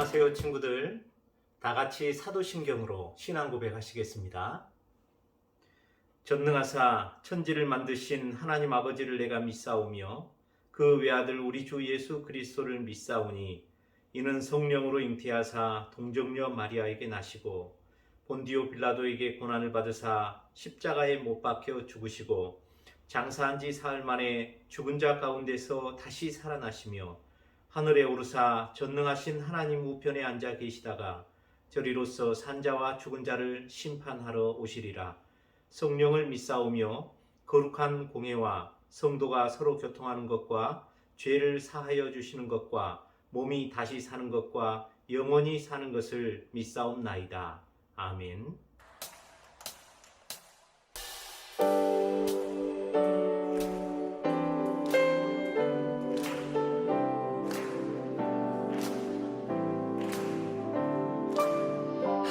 안녕하세요 친구들. 다같이 사도신경으로 신앙 고백하시겠습니다. 전능하사 천지를 만드신 하나님 아버지를 내가 믿사오며 그 외아들 우리 주 예수 그리스도를 믿사오니 이는 성령으로 잉태하사 동정녀 마리아에게 나시고 본디오 빌라도에게 고난을 받으사 십자가에 못 박혀 죽으시고 장사한 지 사흘 만에 죽은 자 가운데서 다시 살아나시며 하늘에 오르사 전능하신 하나님 우편에 앉아 계시다가 저리로서 산자와 죽은 자를 심판하러 오시리라. 성령을 믿사오며 거룩한 공회와 성도가 서로 교통하는 것과 죄를 사하여 주시는 것과 몸이 다시 사는 것과 영원히 사는 것을 믿사옵나이다. 아멘.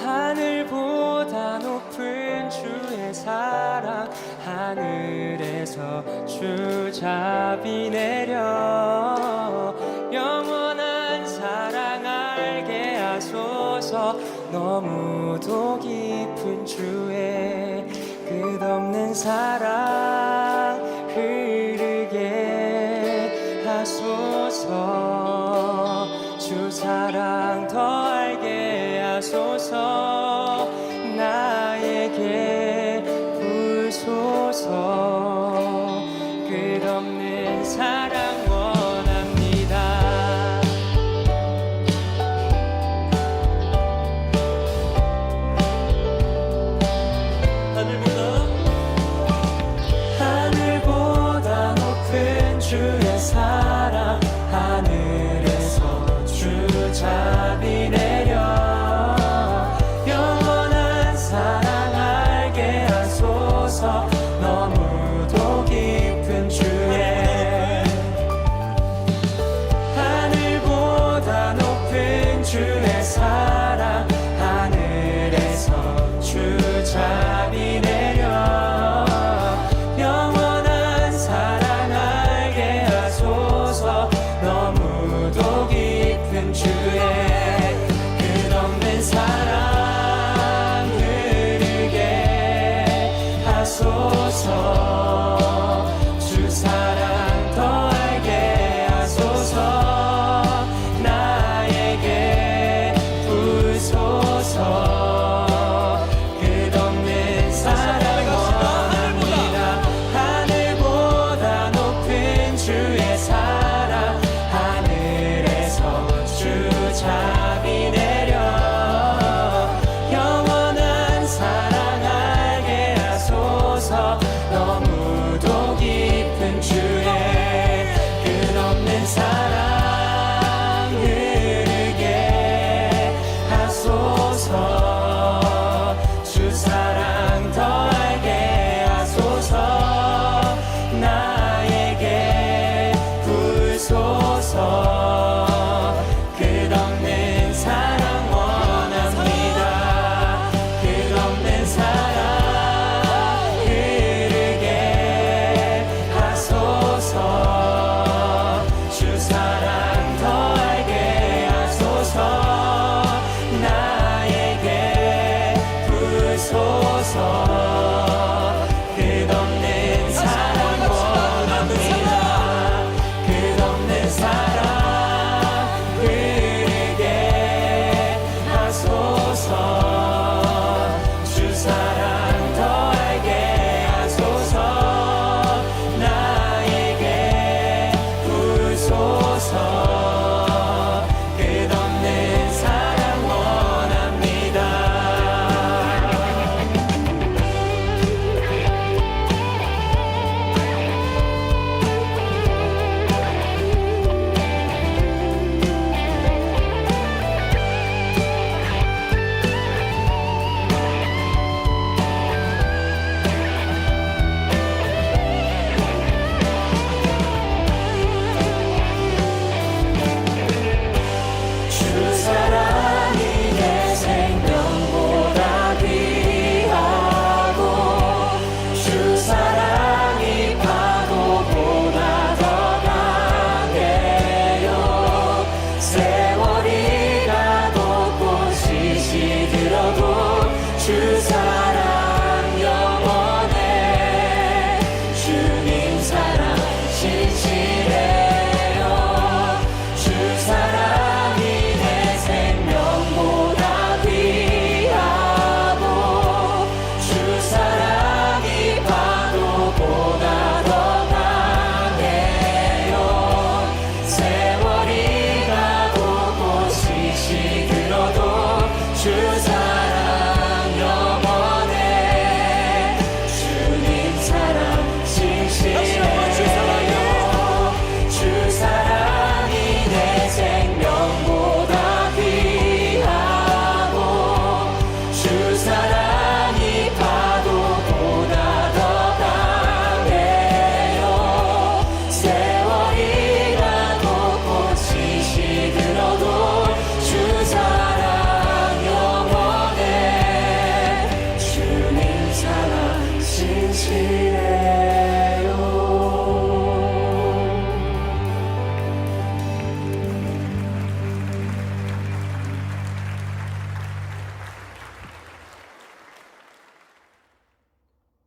하늘보다 높은 주의 사랑, 하늘에서 주잡이 내려 영원한 사랑 알게 하소서. 너무도 깊은 주의 끝없는 사랑 흐르게 하소서. 주 사랑 더 알게 하소서. 나에게 부소서. 끝없는 사랑 원합니다. 하늘보다 높은 주의 사랑, 하늘에서 주잡이 내려 영원한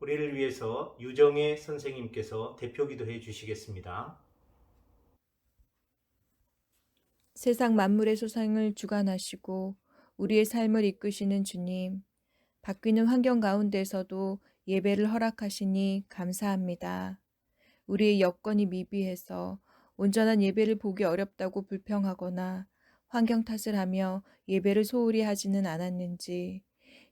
우리를 위해서 유정혜 선생님께서 대표 기도해 주시겠습니다. 세상 만물의 소상을 주관하시고 우리의 삶을 이끄시는 주님, 바뀌는 환경 가운데서도 예배를 허락하시니 감사합니다. 우리의 여건이 미비해서 온전한 예배를 보기 어렵다고 불평하거나 환경 탓을 하며 예배를 소홀히 하지는 않았는지,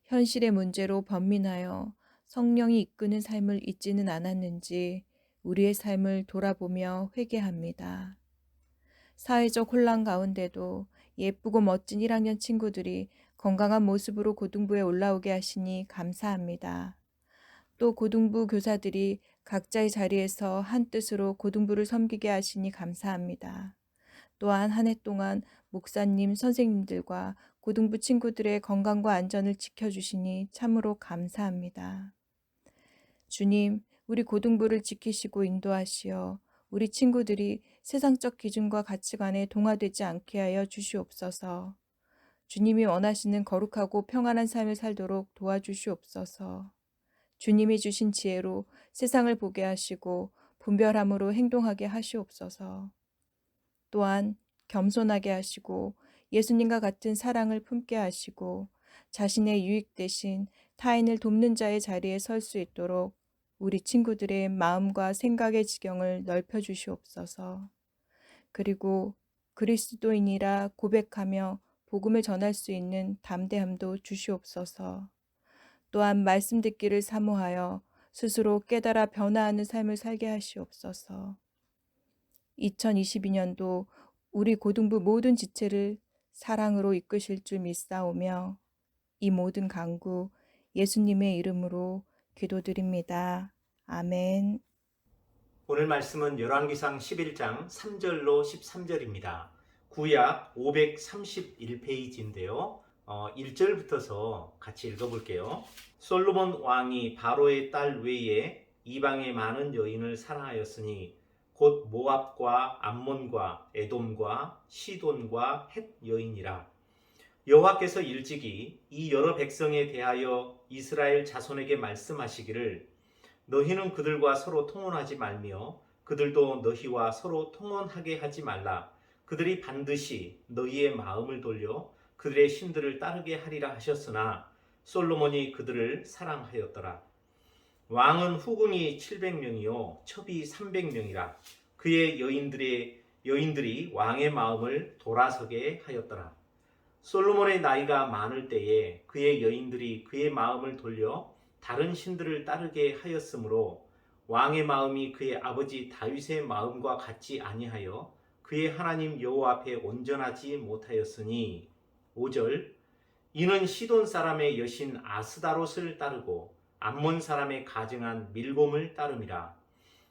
현실의 문제로 번민하여 성령이 이끄는 삶을 잊지는 않았는지 우리의 삶을 돌아보며 회개합니다. 사회적 혼란 가운데도 예쁘고 멋진 1학년 친구들이 건강한 모습으로 고등부에 올라오게 하시니 감사합니다. 또 고등부 교사들이 각자의 자리에서 한 뜻으로 고등부를 섬기게 하시니 감사합니다. 또한 한 해 동안 목사님, 선생님들과 고등부 친구들의 건강과 안전을 지켜주시니 참으로 감사합니다. 주님, 우리 고등부를 지키시고 인도하시어 우리 친구들이 세상적 기준과 가치관에 동화되지 않게 하여 주시옵소서. 주님이 원하시는 거룩하고 평안한 삶을 살도록 도와주시옵소서. 주님이 주신 지혜로 세상을 보게 하시고 분별함으로 행동하게 하시옵소서. 또한 겸손하게 하시고 예수님과 같은 사랑을 품게 하시고 자신의 유익 대신 타인을 돕는 자의 자리에 설 수 있도록 우리 친구들의 마음과 생각의 지경을 넓혀 주시옵소서. 그리고 그리스도인이라 고백하며 복음을 전할 수 있는 담대함도 주시옵소서. 또한 말씀 듣기를 사모하여 스스로 깨달아 변화하는 삶을 살게 하시옵소서. 2022년도 우리 고등부 모든 지체를 사랑으로 이끄실 줄 믿사오며 이 모든 간구 예수님의 이름으로 기도드립니다. 아멘. 오늘 말씀은 열왕기상 11장 3절로 13절입니다. 구약 531페이지인데요. 1절부터서 같이 읽어볼게요. 솔로몬 왕이 바로의 딸 외에 이방의 많은 여인을 사랑하였으니 곧 모압과 암몬과 에돔과 시돈과 헷 여인이라. 여호와께서 일찍이 이 여러 백성에 대하여 이스라엘 자손에게 말씀하시기를 너희는 그들과 서로 통혼하지 말며 그들도 너희와 서로 통혼하게 하지 말라. 그들이 반드시 너희의 마음을 돌려 그들의 신들을 따르게 하리라 하셨으나 솔로몬이 그들을 사랑하였더라. 왕은 후궁이 700명이요 첩이 300명이라. 그의 여인들이 왕의 마음을 돌아서게 하였더라. 솔로몬의 나이가 많을 때에 그의 여인들이 그의 마음을 돌려 다른 신들을 따르게 하였으므로 왕의 마음이 그의 아버지 다윗의 마음과 같지 아니하여 그의 하나님 여호와 앞에 온전하지 못하였으니. 5절 이는 시돈 사람의 여신 아스다롯을 따르고 암몬 사람의 가증한 밀곰을 따름이라.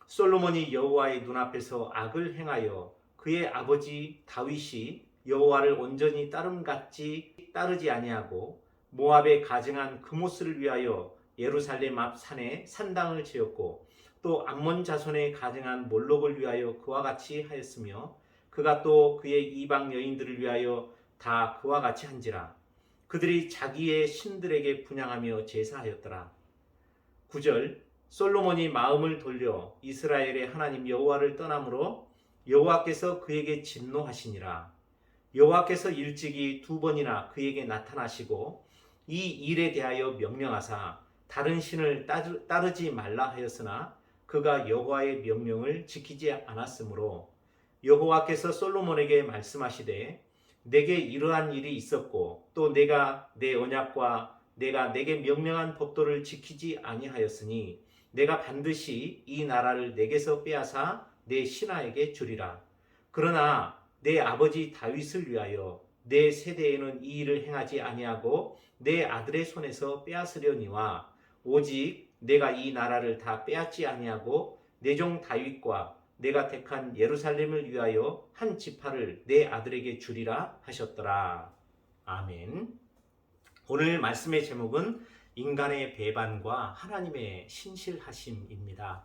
솔로몬이 여호와의 눈앞에서 악을 행하여 그의 아버지 다윗이 여호와를 온전히 따름같이 따르지 아니하고 모압의 가증한 그모스를 위하여 예루살렘 앞 산에 산당을 지었고 또 암몬 자손의 가증한 몰록을 위하여 그와 같이 하였으며 그가 또 그의 이방 여인들을 위하여 다 그와 같이 한지라. 그들이 자기의 신들에게 분향하며 제사하였더라. 9절 솔로몬이 마음을 돌려 이스라엘의 하나님 여호와를 떠나므로 여호와께서 그에게 진노하시니라. 여호와께서 일찍이 2번이나 그에게 나타나시고 이 일에 대하여 명령하사 다른 신을 따르지 말라 하였으나 그가 여호와의 명령을 지키지 않았으므로 여호와께서 솔로몬에게 말씀하시되 내게 이러한 일이 있었고 또 내가 내 언약과 내가 내게 명령한 법도를 지키지 아니하였으니 내가 반드시 이 나라를 내게서 빼앗아 내 신하에게 주리라. 그러나 내 아버지 다윗을 위하여 내 세대에는 이 일을 행하지 아니하고 내 아들의 손에서 빼앗으려니와 오직 내가 이 나라를 다 빼앗지 아니하고 내 종 다윗과 내가 택한 예루살렘을 위하여 한 지파를 내 아들에게 주리라 하셨더라. 아멘. 오늘 말씀의 제목은 인간의 배반과 하나님의 신실하심입니다.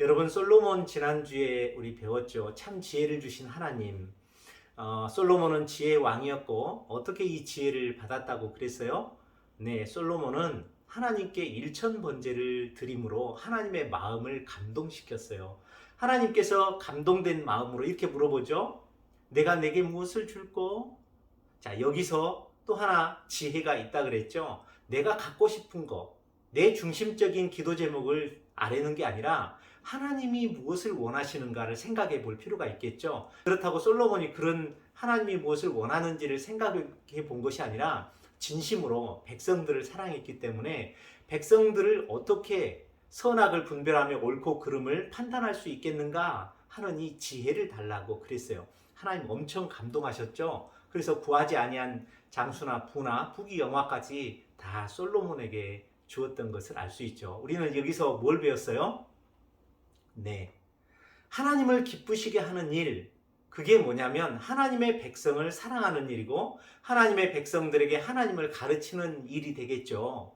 여러분, 솔로몬 지난주에 우리 배웠죠. 참 지혜를 주신 하나님. 솔로몬은 지혜의 왕이었고 어떻게 이 지혜를 받았다고 그랬어요? 네, 솔로몬은 하나님께 일천번제를 드림으로 하나님의 마음을 감동시켰어요. 하나님께서 감동된 마음으로 이렇게 물어보죠. 내가 내게 무엇을 줄꼬? 자, 여기서 또 하나 지혜가 있다 그랬죠. 내가 갖고 싶은 거, 내 중심적인 기도 제목을 아뢰는 게 아니라 하나님이 무엇을 원하시는가를 생각해 볼 필요가 있겠죠. 그렇다고 솔로몬이 그런 하나님이 무엇을 원하는지를 생각해 본 것이 아니라 진심으로 백성들을 사랑했기 때문에 백성들을 어떻게 선악을 분별하며 옳고 그름을 판단할 수 있겠는가 하는 이 지혜를 달라고 그랬어요. 하나님 엄청 감동하셨죠. 그래서 구하지 아니한 장수나 부나 부귀 영화까지 다 솔로몬에게 주었던 것을 알 수 있죠. 우리는 여기서 뭘 배웠어요? 네, 하나님을 기쁘시게 하는 일, 그게 뭐냐면 하나님의 백성을 사랑하는 일이고 하나님의 백성들에게 하나님을 가르치는 일이 되겠죠.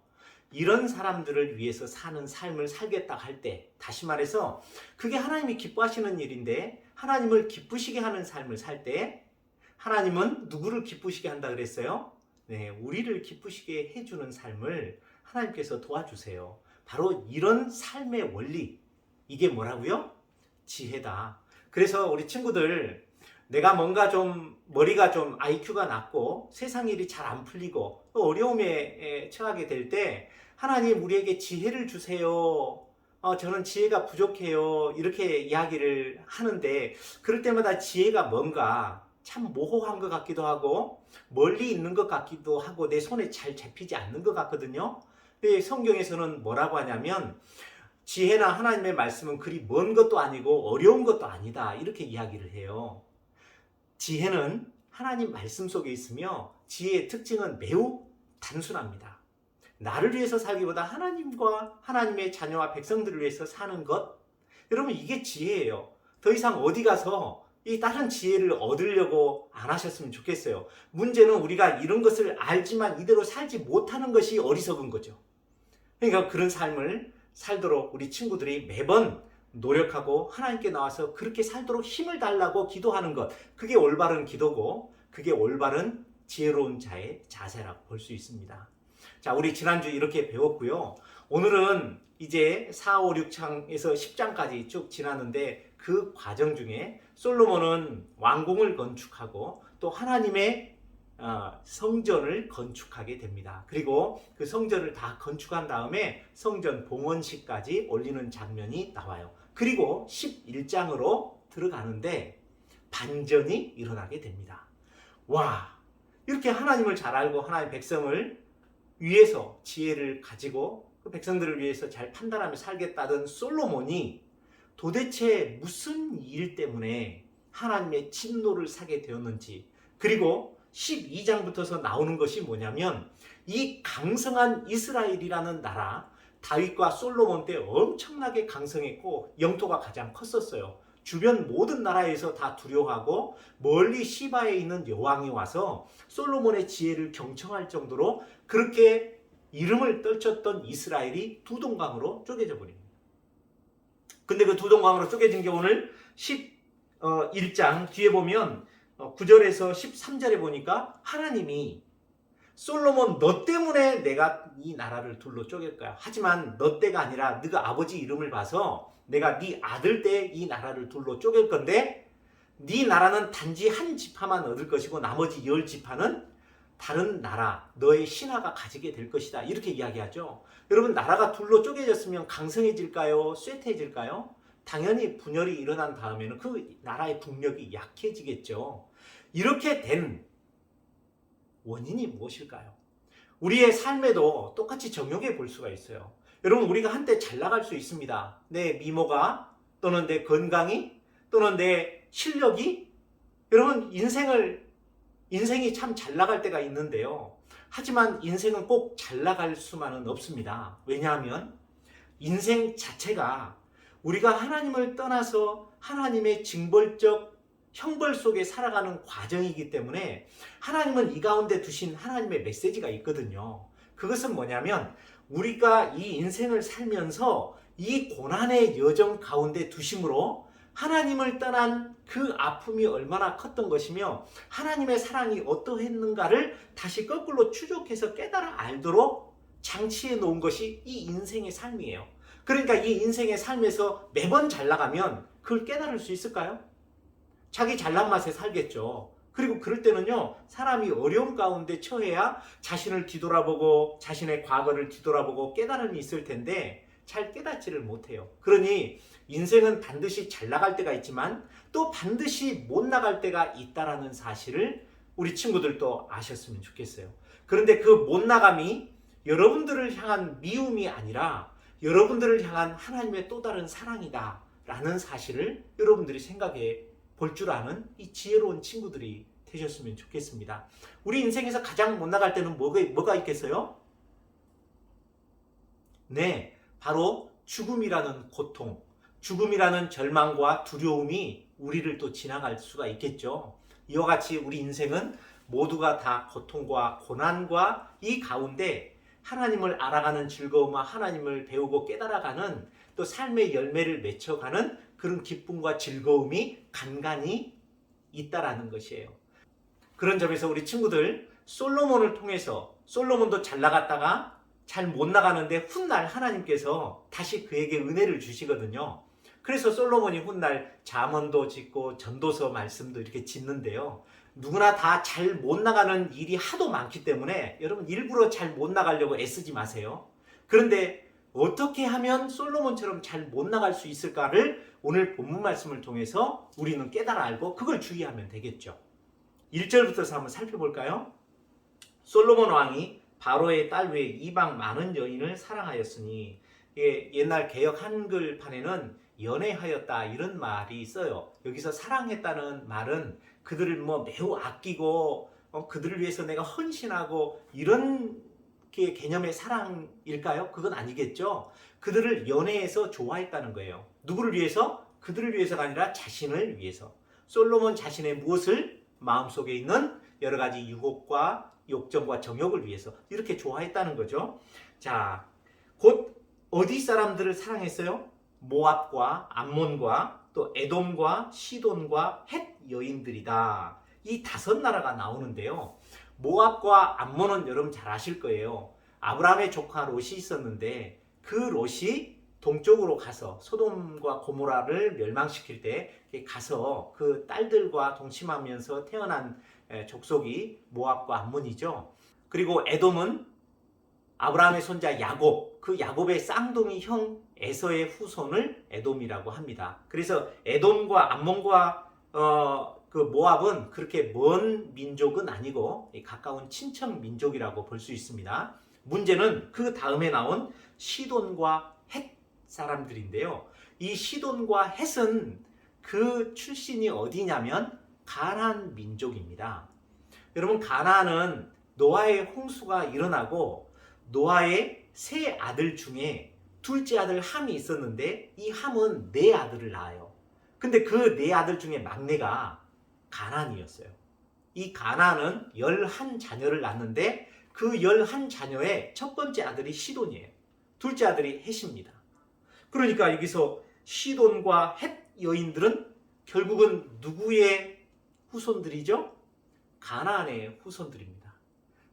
이런 사람들을 위해서 사는 삶을 살겠다 할 때, 다시 말해서 그게 하나님이 기뻐하시는 일인데 하나님을 기쁘시게 하는 삶을 살 때 하나님은 누구를 기쁘시게 한다 그랬어요? 네, 우리를 기쁘시게 해주는 삶을 하나님께서 도와주세요. 바로 이런 삶의 원리, 이게 뭐라고요? 지혜다. 그래서 우리 친구들, 내가 뭔가 좀 머리가 좀 IQ가 낮고 세상 일이 잘 안 풀리고 또 어려움에 처하게 될 때 하나님 우리에게 지혜를 주세요. 저는 지혜가 부족해요. 이렇게 이야기를 하는데 그럴 때마다 지혜가 뭔가 참 모호한 것 같기도 하고 멀리 있는 것 같기도 하고 내 손에 잘 잡히지 않는 것 같거든요. 근데 성경에서는 뭐라고 하냐면 지혜나 하나님의 말씀은 그리 먼 것도 아니고 어려운 것도 아니다, 이렇게 이야기를 해요. 지혜는 하나님 말씀 속에 있으며 지혜의 특징은 매우 단순합니다. 나를 위해서 살기보다 하나님과 하나님의 자녀와 백성들을 위해서 사는 것, 여러분 이게 지혜예요. 더 이상 어디 가서 이 다른 지혜를 얻으려고 안 하셨으면 좋겠어요. 문제는 우리가 이런 것을 알지만 이대로 살지 못하는 것이 어리석은 거죠. 그러니까 그런 삶을 살도록 우리 친구들이 매번 노력하고 하나님께 나와서 그렇게 살도록 힘을 달라고 기도하는 것, 그게 올바른 기도고 그게 올바른 지혜로운 자의 자세라고 볼 수 있습니다. 자, 우리 지난주 이렇게 배웠고요. 오늘은 이제 4, 5, 6장에서 10장까지 쭉 지났는데 그 과정 중에 솔로몬은 왕궁을 건축하고 또 하나님의 성전을 건축하게 됩니다. 그리고 그 성전을 다 건축한 다음에 성전 봉헌식까지 올리는 장면이 나와요. 그리고 11장으로 들어가는데 반전이 일어나게 됩니다. 와, 이렇게 하나님을 잘 알고 하나님의 백성을 위해서 지혜를 가지고 그 백성들을 위해서 잘 판단하며 살겠다던 솔로몬이 도대체 무슨 일 때문에 하나님의 진노를 사게 되었는지, 그리고 12장부터서 나오는 것이 뭐냐면 이 강성한 이스라엘이라는 나라, 다윗과 솔로몬 때 엄청나게 강성했고 영토가 가장 컸었어요. 주변 모든 나라에서 다 두려워하고 멀리 시바에 있는 여왕이 와서 솔로몬의 지혜를 경청할 정도로 그렇게 이름을 떨쳤던 이스라엘이 두 동강으로 쪼개져 버립니다. 근데 그 두 동강으로 쪼개진 게 오늘 11장 뒤에 보면 9절에서 13절에 보니까 하나님이 솔로몬 너 때문에 내가 이 나라를 둘로 쪼갤 거야. 하지만 너 때가 아니라 네가 아버지 이름을 봐서 내가 네 아들 때 이 나라를 둘로 쪼갤 건데 네 나라는 단지 한 지파만 얻을 것이고 나머지 10지파는 다른 나라, 너의 신하가 가지게 될 것이다. 이렇게 이야기하죠. 여러분, 나라가 둘로 쪼개졌으면 강성해질까요? 쇠퇴해질까요? 당연히 분열이 일어난 다음에는 그 나라의 국력이 약해지겠죠. 이렇게 된 원인이 무엇일까요? 우리의 삶에도 똑같이 적용해 볼 수가 있어요. 여러분, 우리가 한때 잘 나갈 수 있습니다. 내 미모가, 또는 내 건강이, 또는 내 실력이. 여러분, 인생이 참 잘 나갈 때가 있는데요. 하지만 인생은 꼭 잘 나갈 수만은 없습니다. 왜냐하면 인생 자체가 우리가 하나님을 떠나서 하나님의 징벌적 형벌 속에 살아가는 과정이기 때문에 하나님은 이 가운데 두신 하나님의 메시지가 있거든요. 그것은 뭐냐면 우리가 이 인생을 살면서 이 고난의 여정 가운데 두심으로 하나님을 떠난 그 아픔이 얼마나 컸던 것이며 하나님의 사랑이 어떠했는가를 다시 거꾸로 추적해서 깨달아 알도록 장치해 놓은 것이 이 인생의 삶이에요. 그러니까 이 인생의 삶에서 매번 잘 나가면 그걸 깨달을 수 있을까요? 자기 잘난 맛에 살겠죠. 그리고 그럴 때는요, 사람이 어려움 가운데 처해야 자신을 뒤돌아보고 자신의 과거를 뒤돌아보고 깨달음이 있을 텐데 잘 깨닫지를 못해요. 그러니 인생은 반드시 잘 나갈 때가 있지만 또 반드시 못 나갈 때가 있다라는 사실을 우리 친구들도 아셨으면 좋겠어요. 그런데 그 못 나감이 여러분들을 향한 미움이 아니라 여러분들을 향한 하나님의 또 다른 사랑이다 라는 사실을 여러분들이 생각해 볼 줄 아는 이 지혜로운 친구들이 되셨으면 좋겠습니다. 우리 인생에서 가장 못 나갈 때는 뭐가 있겠어요? 네, 바로 죽음이라는 고통, 죽음이라는 절망과 두려움이 우리를 또 지나갈 수가 있겠죠. 이와 같이 우리 인생은 모두가 다 고통과 고난과 이 가운데 하나님을 알아가는 즐거움과 하나님을 배우고 깨달아가는 또 삶의 열매를 맺혀가는 그런 기쁨과 즐거움이 간간히 있다라는 것이에요. 그런 점에서 우리 친구들 솔로몬을 통해서 솔로몬도 잘 나갔다가 잘 못 나가는데 훗날 하나님께서 다시 그에게 은혜를 주시거든요. 그래서 솔로몬이 훗날 잠언도 짓고 전도서 말씀도 이렇게 짓는데요. 누구나 다 잘 못 나가는 일이 하도 많기 때문에 여러분 일부러 잘 못 나가려고 애쓰지 마세요. 그런데 어떻게 하면 솔로몬처럼 잘 못 나갈 수 있을까를 오늘 본문 말씀을 통해서 우리는 깨달아 알고 그걸 주의하면 되겠죠. 1절부터 한번 살펴볼까요? 솔로몬 왕이 바로의 딸 외에 이방 많은 여인을 사랑하였으니, 옛날 개역 한글판에는 연애하였다 이런 말이 있어요. 여기서 사랑했다는 말은 그들을 매우 아끼고 그들을 위해서 내가 헌신하고 이런 개념의 사랑일까요? 그건 아니겠죠. 그들을 연애해서 좋아했다는 거예요. 누구를 위해서? 그들을 위해서가 아니라 자신을 위해서. 솔로몬 자신의 무엇을? 마음속에 있는 여러 가지 유혹과 욕정과 정욕을 위해서 이렇게 좋아했다는 거죠. 자, 곧 어디 사람들을 사랑했어요? 모압과 암몬과 또 에돔과 시돈과 헷 여인들이다. 이 5나라가 나오는데요. 모압과 암몬은 여러분 잘 아실 거예요. 아브라함의 조카 롯이 있었는데 그 롯이 동쪽으로 가서 소돔과 고모라를 멸망시킬 때 가서 그 딸들과 동침하면서 태어난 족속이 모압과 암몬이죠. 그리고 에돔은 아브라함의 손자 야곱, 그 야곱의 쌍둥이 형 에서의 후손을 에돔이라고 합니다. 그래서 에돔과 암몬과 그 모압은 그렇게 먼 민족은 아니고 가까운 친척 민족이라고 볼 수 있습니다. 문제는 그 다음에 나온 시돈과 헷 사람들인데요. 이 시돈과 헷은 그 출신이 어디냐면 가나안 민족입니다. 여러분, 가나안은 노아의 홍수가 일어나고 노아의 세 아들 중에 둘째 아들 함이 있었는데 이 함은 4아들을 낳아요. 근데 그 4아들 중에 막내가 가나안이었어요. 이 가나안은 11자녀를 낳았는데 그 11자녀의 첫 번째 아들이 시돈이에요. 둘째 아들이 헷입니다. 그러니까 여기서 시돈과 헷 여인들은 결국은 누구의 후손들이죠? 가나안의 후손들입니다.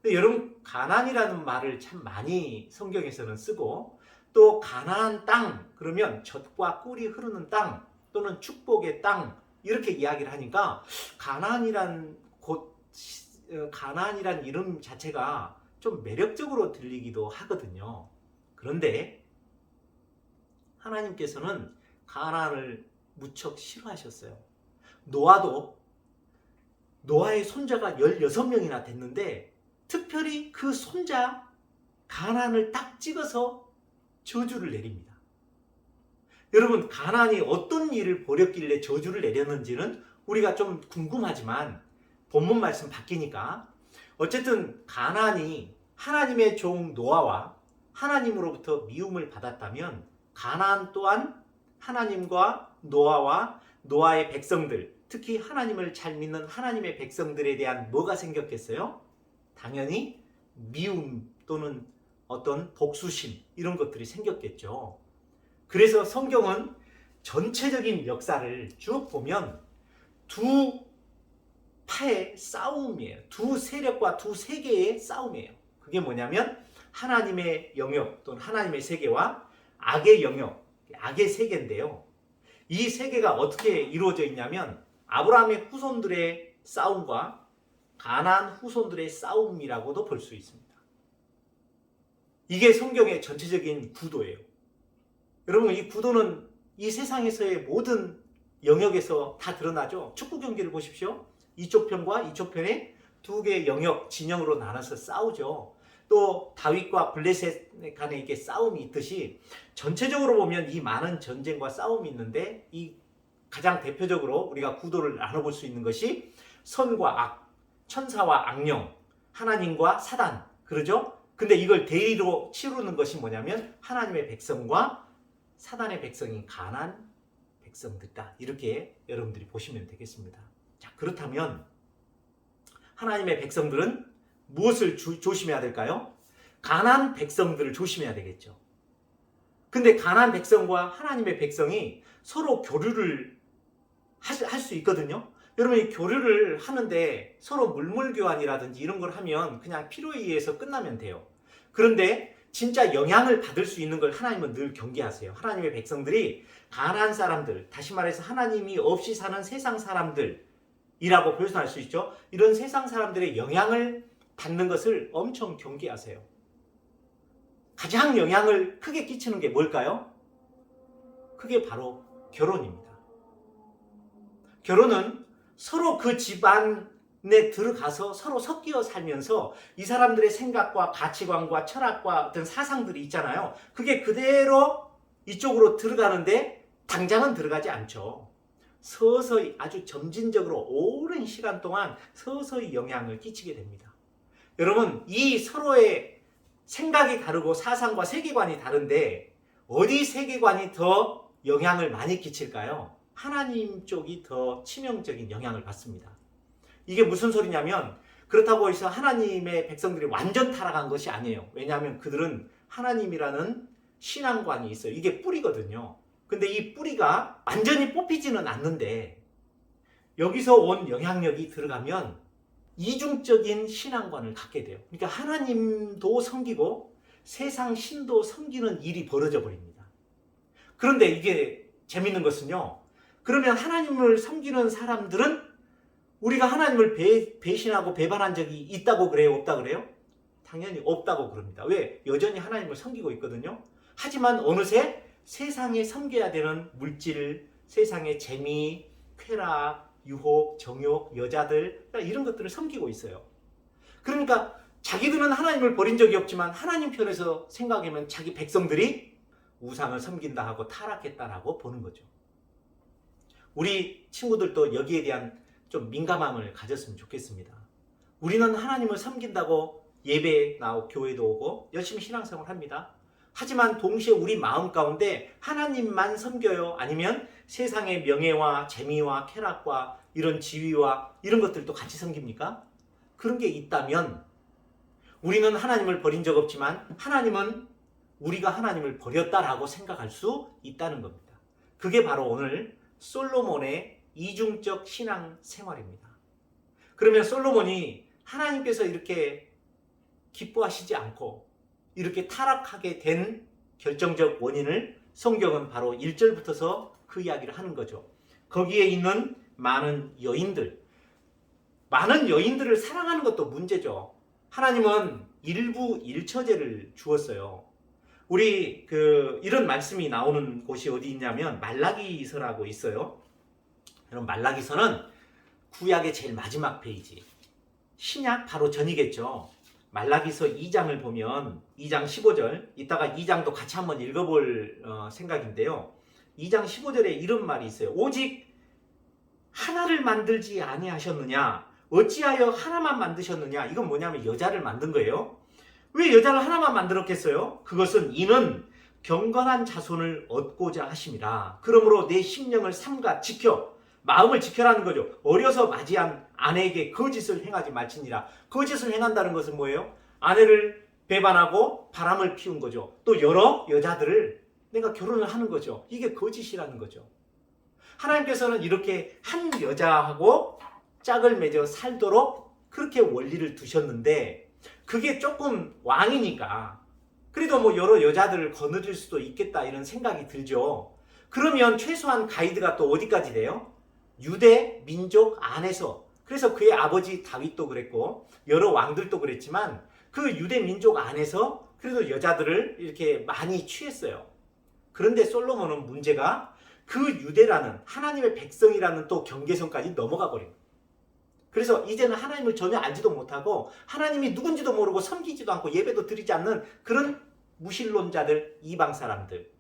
근데 여러분, 가나안이라는 말을 참 많이 성경에서는 쓰고 또 가나안 땅 그러면 젖과 꿀이 흐르는 땅 또는 축복의 땅 이렇게 이야기를 하니까 가나안이란 이름 자체가 좀 매력적으로 들리기도 하거든요. 그런데 하나님께서는 가나안을 무척 싫어하셨어요. 노아의 손자가 16명이나 됐는데 특별히 그 손자 가나안을 딱 찍어서 저주를 내립니다. 여러분, 가나안이 어떤 일을 벌였길래 저주를 내렸는지는 우리가 좀 궁금하지만 본문 말씀 바뀌니까 어쨌든 가나안이 하나님의 종 노아와 하나님으로부터 미움을 받았다면 가나안 또한 하나님과 노아와 노아의 백성들, 특히 하나님을 잘 믿는 하나님의 백성들에 대한 뭐가 생겼겠어요? 당연히 미움 또는 어떤 복수심 이런 것들이 생겼겠죠. 그래서 성경은 전체적인 역사를 쭉 보면 두 파의 싸움이에요. 두 세력과 두 세계의 싸움이에요. 그게 뭐냐면 하나님의 영역 또는 하나님의 세계와 악의 영역, 악의 세계인데요. 이 세계가 어떻게 이루어져 있냐면 아브라함의 후손들의 싸움과 가나안 후손들의 싸움이라고도 볼 수 있습니다. 이게 성경의 전체적인 구도예요. 여러분, 이 구도는 이 세상에서의 모든 영역에서 다 드러나죠. 축구 경기를 보십시오. 이쪽 편과 이쪽 편에 두 개의 영역, 진영으로 나눠서 싸우죠. 또 다윗과 블레셋 간에 이렇게 싸움이 있듯이 전체적으로 보면 이 많은 전쟁과 싸움이 있는데 이 가장 대표적으로 우리가 구도를 나눠볼 수 있는 것이 선과 악, 천사와 악령, 하나님과 사단, 그러죠? 근데 이걸 대리로 치르는 것이 뭐냐면 하나님의 백성과 사단의 백성인 가나안 백성들이다. 이렇게 여러분들이 보시면 되겠습니다. 자, 그렇다면 하나님의 백성들은 무엇을 조심해야 될까요? 가나안 백성들을 조심해야 되겠죠. 근데 가나안 백성과 하나님의 백성이 서로 교류를 할 수 있거든요. 여러분이 교류를 하는데 서로 물물교환이라든지 이런 걸 하면 그냥 필요에 의해서 끝나면 돼요. 그런데 진짜 영향을 받을 수 있는 걸 하나님은 늘 경계하세요. 하나님의 백성들이 가나안 사람들, 다시 말해서 하나님이 없이 사는 세상 사람들이라고 표현할 수 있죠. 이런 세상 사람들의 영향을 받는 것을 엄청 경계하세요. 가장 영향을 크게 끼치는 게 뭘까요? 그게 바로 결혼입니다. 결혼은 서로 그 집안에 들어가서 서로 섞여 살면서 이 사람들의 생각과 가치관과 철학과 어떤 사상들이 있잖아요. 그게 그대로 이쪽으로 들어가는데 당장은 들어가지 않죠. 서서히 아주 점진적으로 오랜 시간 동안 서서히 영향을 끼치게 됩니다. 여러분, 이 서로의 생각이 다르고 사상과 세계관이 다른데 어디 세계관이 더 영향을 많이 끼칠까요? 하나님 쪽이 더 치명적인 영향을 받습니다. 이게 무슨 소리냐면 그렇다고 해서 하나님의 백성들이 완전 타락한 것이 아니에요. 왜냐하면 그들은 하나님이라는 신앙관이 있어요. 이게 뿌리거든요. 근데 이 뿌리가 완전히 뽑히지는 않는데 여기서 온 영향력이 들어가면 이중적인 신앙관을 갖게 돼요. 그러니까 하나님도 섬기고 세상 신도 섬기는 일이 벌어져 버립니다. 그런데 이게 재밌는 것은요. 그러면 하나님을 섬기는 사람들은 우리가 하나님을 배신하고 배반한 적이 있다고 그래요? 없다 그래요? 당연히 없다고 그럽니다. 왜? 여전히 하나님을 섬기고 있거든요. 하지만 어느새 세상에 섬겨야 되는 물질, 세상의 재미, 쾌락, 유혹, 정욕, 여자들 이런 것들을 섬기고 있어요. 그러니까 자기들은 하나님을 버린 적이 없지만 하나님 편에서 생각하면 자기 백성들이 우상을 섬긴다 하고 타락했다라고 보는 거죠. 우리 친구들도 여기에 대한 좀 민감함을 가졌으면 좋겠습니다. 우리는 하나님을 섬긴다고 예배에 나오고 교회도 오고 열심히 신앙생활을 합니다. 하지만 동시에 우리 마음 가운데 하나님만 섬겨요? 아니면 세상의 명예와 재미와 쾌락과 이런 지위와 이런 것들도 같이 섬깁니까? 그런 게 있다면 우리는 하나님을 버린 적 없지만 하나님은 우리가 하나님을 버렸다라고 생각할 수 있다는 겁니다. 그게 바로 오늘 솔로몬의 이중적 신앙 생활입니다. 그러면 솔로몬이 하나님께서 이렇게 기뻐하시지 않고 이렇게 타락하게 된 결정적 원인을 성경은 바로 1절부터서 그 이야기를 하는 거죠. 거기에 있는 많은 여인들을 사랑하는 것도 문제죠. 하나님은 일부 일처제를 주었어요. 우리 이런 말씀이 나오는 곳이 어디 있냐면 말라기서라고 있어요. 여러분, 말라기서는 구약의 제일 마지막 페이지, 신약 바로 전이겠죠. 말라기서 2장을 보면 2장 15절, 이따가 2장도 같이 한번 읽어볼 생각인데요. 2장 15절에 이런 말이 있어요. 오직 하나를 만들지 아니하셨느냐? 어찌하여 하나만 만드셨느냐? 이건 뭐냐면 여자를 만든 거예요. 왜 여자를 하나만 만들었겠어요? 그것은 이는 경건한 자손을 얻고자 하심이라. 그러므로 내 심령을 삼가 지켜, 마음을 지켜라는 거죠. 어려서 맞이한 아내에게 거짓을 행하지 말지니라. 거짓을 행한다는 것은 뭐예요? 아내를 배반하고 바람을 피운 거죠. 또 여러 여자들을 내가 결혼을 하는 거죠. 이게 거짓이라는 거죠. 하나님께서는 이렇게 한 여자하고 짝을 맺어 살도록 그렇게 원리를 두셨는데 그게 조금 왕이니까 그래도 뭐 여러 여자들을 거느릴 수도 있겠다 이런 생각이 들죠. 그러면 최소한 가이드가 또 어디까지 돼요? 유대 민족 안에서. 그래서 그의 아버지 다윗도 그랬고 여러 왕들도 그랬지만 그 유대 민족 안에서 그래도 여자들을 이렇게 많이 취했어요. 그런데 솔로몬은 문제가 그 유대라는 하나님의 백성이라는 또 경계선까지 넘어가 버린 거예요. 그래서 이제는 하나님을 전혀 알지도 못하고 하나님이 누군지도 모르고 섬기지도 않고 예배도 드리지 않는 그런 무신론자들, 이방 사람들,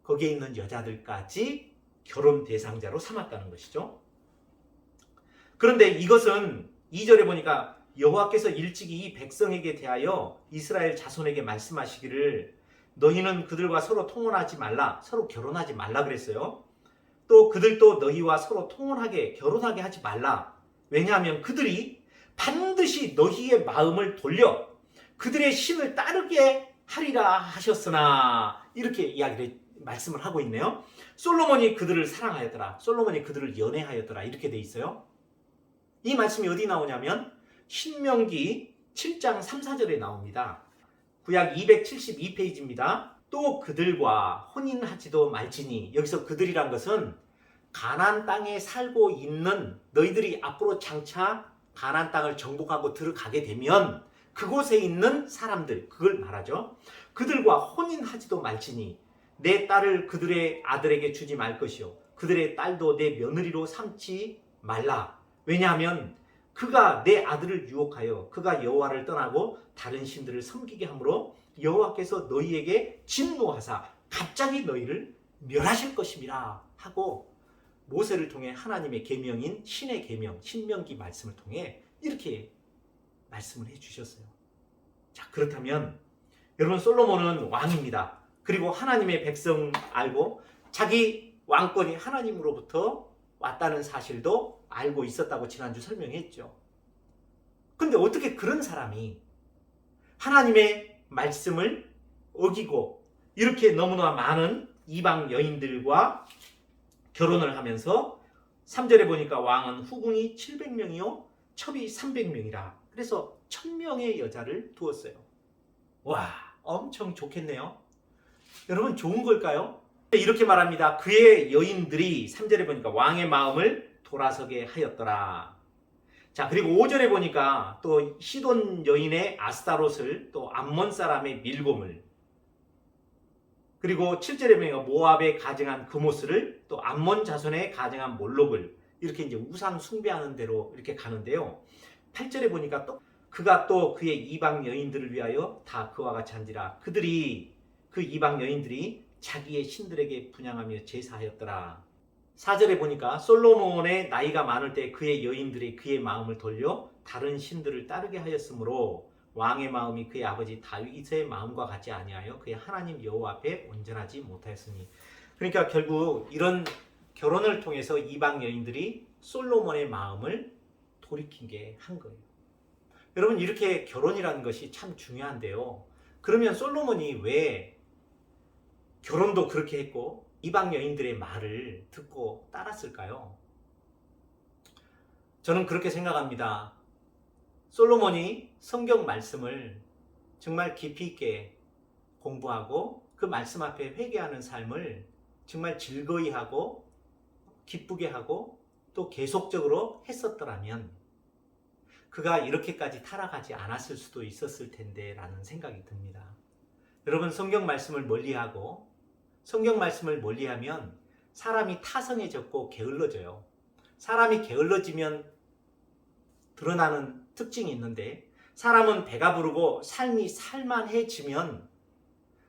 거기에 있는 여자들까지 결혼 대상자로 삼았다는 것이죠. 그런데 이것은 2절에 보니까 여호와께서 일찍이 이 백성에게 대하여 이스라엘 자손에게 말씀하시기를 너희는 그들과 서로 통혼하지 말라, 서로 결혼하지 말라 그랬어요. 또 그들도 너희와 서로 통혼하게, 결혼하게 하지 말라. 왜냐하면 그들이 반드시 너희의 마음을 돌려 그들의 신을 따르게 하리라 하셨으나, 이렇게 말씀을 하고 있네요. 솔로몬이 그들을 사랑하였더라, 솔로몬이 그들을 연애하였더라, 이렇게 돼 있어요. 이 말씀이 어디 나오냐면 신명기 7장 3, 4절에 나옵니다. 구약 272페이지입니다. 또 그들과 혼인하지도 말지니, 여기서 그들이란 것은 가나안 땅에 살고 있는 너희들이 앞으로 장차 가나안 땅을 정복하고 들어가게 되면 그곳에 있는 사람들, 그걸 말하죠. 그들과 혼인하지도 말지니 내 딸을 그들의 아들에게 주지 말 것이요 그들의 딸도 내 며느리로 삼지 말라. 왜냐하면 그가 내 아들을 유혹하여 그가 여호와를 떠나고 다른 신들을 섬기게 하므로 여호와께서 너희에게 진노하사 갑자기 너희를 멸하실 것임이라 하고 모세를 통해 하나님의 계명인 신의 계명, 신명기 말씀을 통해 이렇게 말씀을 해주셨어요. 자, 그렇다면 여러분, 솔로몬은 왕입니다. 그리고 하나님의 백성 알고 자기 왕권이 하나님으로부터 왔다는 사실도 알고 있었다고 지난주 설명했죠. 근데 어떻게 그런 사람이 하나님의 말씀을 어기고 이렇게 너무나 많은 이방 여인들과 결혼을 하면서 3절에 보니까 왕은 후궁이 700명이요 첩이 300명이라 그래서 1000명의 여자를 두었어요. 와, 엄청 좋겠네요. 여러분, 좋은 걸까요? 이렇게 말합니다. 그의 여인들이 3절에 보니까 왕의 마음을 돌아서게 하였더라. 자, 그리고 5절에 보니까 또 시돈 여인의 아스타롯을, 또 암몬 사람의 밀곰을, 그리고 7절에 보니까 모압에 가증한 그모스를, 또 암몬 자손에 가증한 몰록을, 이렇게 이제 우상 숭배하는 대로 이렇게 가는데요. 8절에 보니까 또 그가 또 그의 이방 여인들을 위하여 다 그와 같이 한지라. 그들이, 그 이방 여인들이 자기의 신들에게 분향하며 제사하였더라. 4절에 보니까 솔로몬의 나이가 많을 때 그의 여인들이 그의 마음을 돌려 다른 신들을 따르게 하였으므로 왕의 마음이 그의 아버지 다윗의 마음과 같지 아니하여 그의 하나님 여호와 앞에 온전하지 못하였으니. 그러니까 결국 이런 결혼을 통해서 이방 여인들이 솔로몬의 마음을 돌이키게 한 거예요. 여러분, 이렇게 결혼이라는 것이 참 중요한데요. 그러면 솔로몬이 왜 결혼도 그렇게 했고 이방 여인들의 말을 듣고 따랐을까요? 저는 그렇게 생각합니다. 솔로몬이 성경 말씀을 정말 깊이 있게 공부하고 그 말씀 앞에 회개하는 삶을 정말 즐거이 하고 기쁘게 하고 또 계속적으로 했었더라면 그가 이렇게까지 타락하지 않았을 수도 있었을 텐데 라는 생각이 듭니다. 여러분, 성경 말씀을 멀리하고 성경 말씀을 멀리하면 사람이 타성해졌고 게을러져요. 사람이 게을러지면 드러나는 특징이 있는데, 사람은 배가 부르고 삶이 살만해지면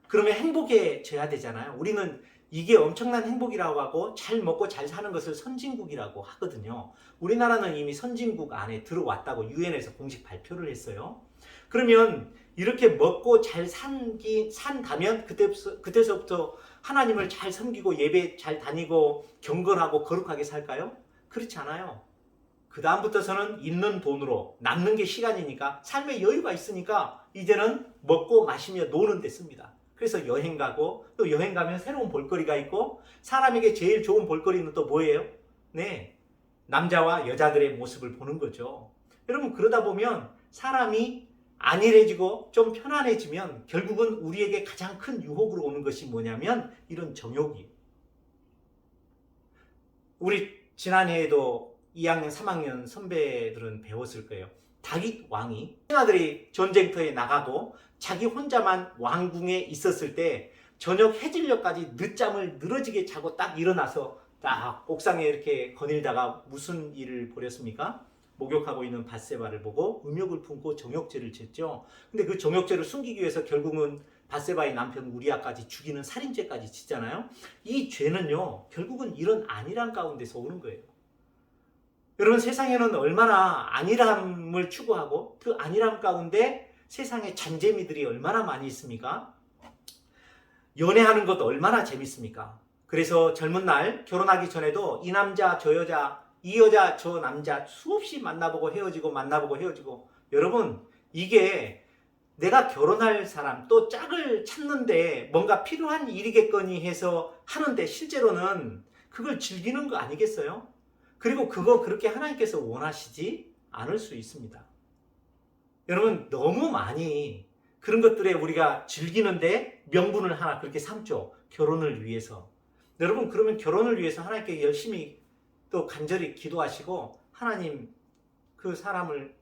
그러면 행복해져야 되잖아요. 우리는 이게 엄청난 행복이라고 하고 잘 먹고 잘 사는 것을 선진국이라고 하거든요. 우리나라는 이미 선진국 안에 들어왔다고 유엔에서 공식 발표를 했어요. 그러면 이렇게 먹고 잘 산다면 그때서부터 하나님을 잘 섬기고 예배 잘 다니고 경건하고 거룩하게 살까요? 그렇지 않아요. 그 다음부터서는 있는 돈으로, 남는 게 시간이니까, 삶의 여유가 있으니까 이제는 먹고 마시며 노는 데 씁니다. 그래서 여행 가고, 또 여행 가면 새로운 볼거리가 있고, 사람에게 제일 좋은 볼거리는 또 뭐예요? 네, 남자와 여자들의 모습을 보는 거죠. 여러분, 그러다 보면 사람이 안일해지고 좀 편안해지면 결국은 우리에게 가장 큰 유혹으로 오는 것이 뭐냐면 이런 정욕이에요. 우리 지난해에도 2학년, 3학년 선배들은 배웠을 거예요. 다윗 왕이 신하들이 전쟁터에 나가고 자기 혼자만 왕궁에 있었을 때 저녁 해질녘까지 늦잠을 늘어지게 자고 딱 일어나서 딱 옥상에 이렇게 거닐다가 무슨 일을 벌였습니까? 목욕하고 있는 밧세바를 보고 음욕을 품고 정욕죄를 짓죠. 근데 그 정욕죄를 숨기기 위해서 결국은 밧세바의 남편 우리아까지 죽이는 살인죄까지 짓잖아요. 이 죄는요, 결국은 이런 안일함 가운데서 오는 거예요. 여러분, 세상에는 얼마나 안일함을 추구하고 그 안일함 가운데 세상에 잔재미들이 얼마나 많이 있습니까? 연애하는 것도 얼마나 재밌습니까? 그래서 젊은 날 결혼하기 전에도 이 남자 저 여자, 이 여자 저 남자 수없이 만나보고 헤어지고 만나보고 헤어지고. 여러분, 이게 내가 결혼할 사람 또 짝을 찾는데 뭔가 필요한 일이겠거니 해서 하는데 실제로는 그걸 즐기는 거 아니겠어요? 그리고 그거 그렇게 하나님께서 원하시지 않을 수 있습니다. 여러분, 너무 많이 그런 것들에 우리가 즐기는데 명분을 하나 그렇게 삼죠. 결혼을 위해서. 여러분, 그러면 결혼을 위해서 하나님께 열심히 또 간절히 기도하시고 하나님 그 사람을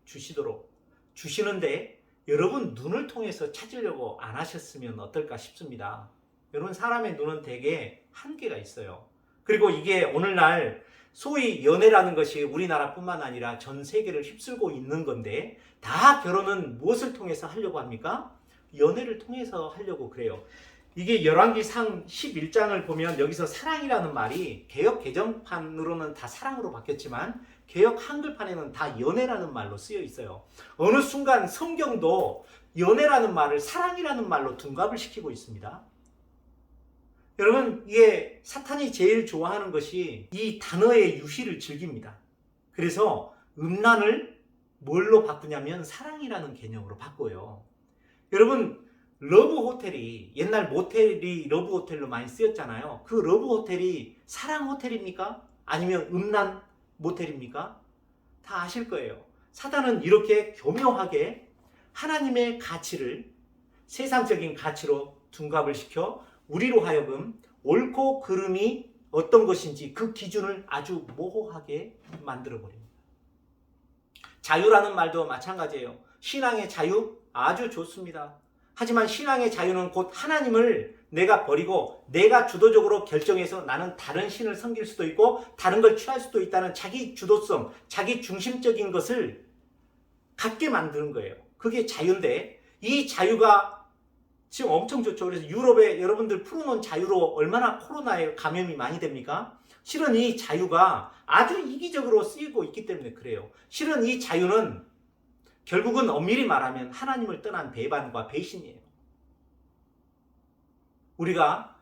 주시는데 여러분 눈을 통해서 찾으려고 안 하셨으면 어떨까 싶습니다. 여러분, 사람의 눈은 되게 한계가 있어요. 그리고 이게 오늘날 소위 연애라는 것이 우리나라뿐만 아니라 전 세계를 휩쓸고 있는 건데 다 결혼은 무엇을 통해서 하려고 합니까? 연애를 통해서 하려고 그래요. 이게 열왕기상 11장을 보면 여기서 사랑이라는 말이 개역 개정판으로는 다 사랑으로 바뀌었지만 개역 한글판에는 다 연애라는 말로 쓰여 있어요. 어느 순간 성경도 연애라는 말을 사랑이라는 말로 둔갑을 시키고 있습니다. 여러분, 이게 사탄이 제일 좋아하는 것이 이 단어의 유희를 즐깁니다. 그래서 음란을 뭘로 바꾸냐면 사랑이라는 개념으로 바꿔요. 여러분, 러브 호텔이 옛날 모텔이 러브 호텔로 많이 쓰였잖아요. 그 러브 호텔이 사랑 호텔입니까? 아니면 음란 모텔입니까? 다 아실 거예요. 사단은 이렇게 교묘하게 하나님의 가치를 세상적인 가치로 둔갑을 시켜 우리로 하여금 옳고 그름이 어떤 것인지 그 기준을 아주 모호하게 만들어버립니다. 자유라는 말도 마찬가지예요. 신앙의 자유 아주 좋습니다. 하지만 신앙의 자유는 곧 하나님을 내가 버리고 내가 주도적으로 결정해서 나는 다른 신을 섬길 수도 있고 다른 걸 취할 수도 있다는 자기 주도성, 자기 중심적인 것을 갖게 만드는 거예요. 그게 자유인데 이 자유가 지금 엄청 좋죠. 그래서 유럽에 여러분들 풀어놓은 자유로 얼마나 코로나에 감염이 많이 됩니까? 실은 이 자유가 아주 이기적으로 쓰이고 있기 때문에 그래요. 실은 이 자유는 결국은 엄밀히 말하면 하나님을 떠난 배반과 배신이에요. 우리가